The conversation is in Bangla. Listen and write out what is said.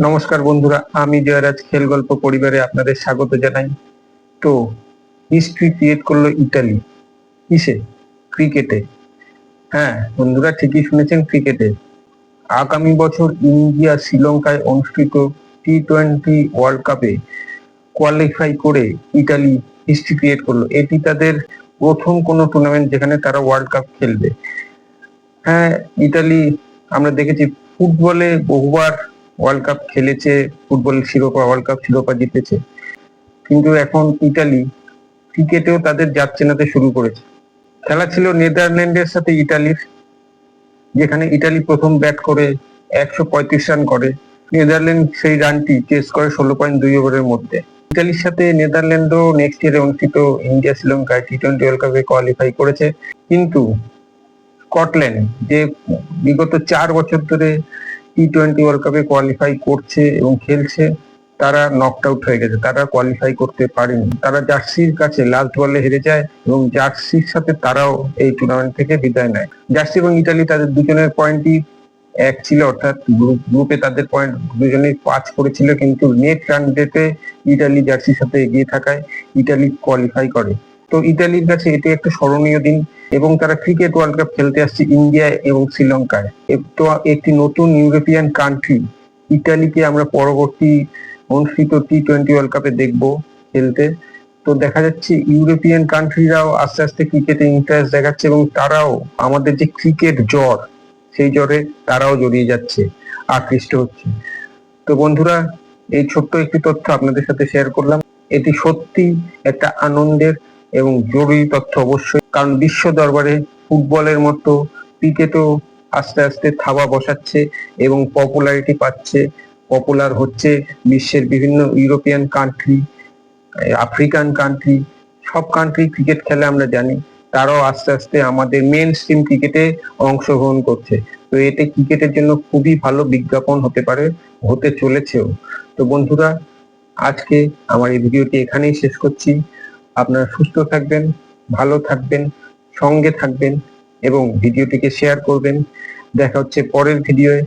নমস্কার বন্ধুরা, আমি জয়রাজ খেল গল্প পরিবারে আপনাদের স্বাগত জানাই। তো হিস্ট্রি ক্রিয়েট করলো ইতালি কিসে? ক্রিকেটে। হ্যাঁ বন্ধুরা, ঠিকই শুনেছেন, ক্রিকেটে। আগামী বছর ইন্ডিয়া শ্রীলঙ্কায় অনুষ্ঠিত টি-20 ওয়ার্ল্ড কাপে কোয়ালিফাই করে ইতালি হিস্ট্রি ক্রিয়েট করলো। এটি তাদের প্রথম কোনো টুর্নামেন্ট যেখানে তারা ওয়ার্ল্ড কাপ খেলবে। হ্যাঁ, ইতালি আমরা দেখেছি ফুটবলে বহুবার ওয়ার্ল্ড কাপ খেলেছে, ফুটবলের শিরোপা, ওয়ার্ল্ড কাপ শিরোপা জিতেছে, কিন্তু এখন ইতালি ক্রিকেটেও তাদের জাত চেনাতে শুরু করেছে। খেলা ছিল নেদারল্যান্ডের সাথে ইতালির, যেখানে ইতালি প্রথম ব্যাট করে 135 রান করে। নেদারল্যান্ড সেই রানটি চেস করে 16.2 ওভারের মধ্যে। ইতালির সাথে নেদারল্যান্ডও নেক্সট ইয়ারে অনুষ্ঠিত ইন্ডিয়া শ্রীলঙ্কায় টি-20 ওয়ার্ল্ড কাপে কোয়ালিফাই করেছে, কিন্তু স্কটল্যান্ড যে বিগত 4 বছর ধরে টি-20 ওয়ার্ল্ড কাপে কোয়ালিফাই করছে এবং খেলছে, তারা নকড আউট হয়ে গেছে, তারা কোয়ালিফাই করতে পারেনি। তারা জার্সির কাছে লাস্ট বলে হেরে যায় এবং জার্সির সাথে তারাও এই টুর্নামেন্ট থেকে বিদায় নেয়। জার্সি এবং ইতালি তাদের দুজনের পয়েন্টই এক ছিল, অর্থাৎ গ্রুপে তাদের পয়েন্ট দুজনেই 5 করেছিল, কিন্তু নেট রান রেটে ইতালি জার্সির সাথে এগিয়ে থাকায় ইতালি কোয়ালিফাই করে। তো ইতালির কাছে এটি একটা স্মরণীয় দিন, এবং তারা ক্রিকেট ওয়ার্ল্ড কাপ খেলতে আসছে ইন্ডিয়া এবং শ্রীলঙ্কায়। তো একটি নতুন ইউরোপিয়ান কান্ট্রি ইতালিকে আমরা পরবর্তী অনুষ্ঠিত টি-20 ওয়ার্ল্ড কাপে দেখবো খেলতে। তো দেখা যাচ্ছে ইউরোপিয়ান কান্ট্রিরাও আস্তে আস্তে ক্রিকেটে ইন্টারেস্ট দেখাচ্ছে, এবং তারাও আমাদের যে ক্রিকেট জ্বর, সেই জ্বরে তারাও জড়িয়ে যাচ্ছে, আকৃষ্ট হচ্ছে। তো বন্ধুরা, এই ছোট্ট একটি তথ্য আপনাদের সাথে শেয়ার করলাম। এটি সত্যি একটা আনন্দের এবং জরুরি তথ্য অবশ্যই, কারণ বিশ্ব দরবারে ফুটবলের মতো ক্রিকেটও আস্তে আস্তে থাবা বসাচ্ছে এবং পপুলারিটি পাচ্ছে, পপুলার হচ্ছে। বিশ্বের বিভিন্ন ইউরোপিয়ান কান্ট্রি, আফ্রিকান কান্ট্রি, সব কান্ট্রি ক্রিকেট খেলে আমরা জানি, তারাও আস্তে আস্তে আমাদের মেন স্ট্রিম ক্রিকেটে অংশগ্রহণ করছে। তো এতে ক্রিকেটের জন্য খুবই ভালো বিজ্ঞাপন হতে পারে, হতে চলেছেও। তো বন্ধুরা, আজকে আমার এই ভিডিওটি এখানেই শেষ করছি। আপনারা সুস্থ থাকবেন, ভালো থাকবেন, সঙ্গে থাকবেন এবং ভিডিওটিকে শেয়ার করবেন। দেখা হচ্ছে পরের ভিডিওয়ে।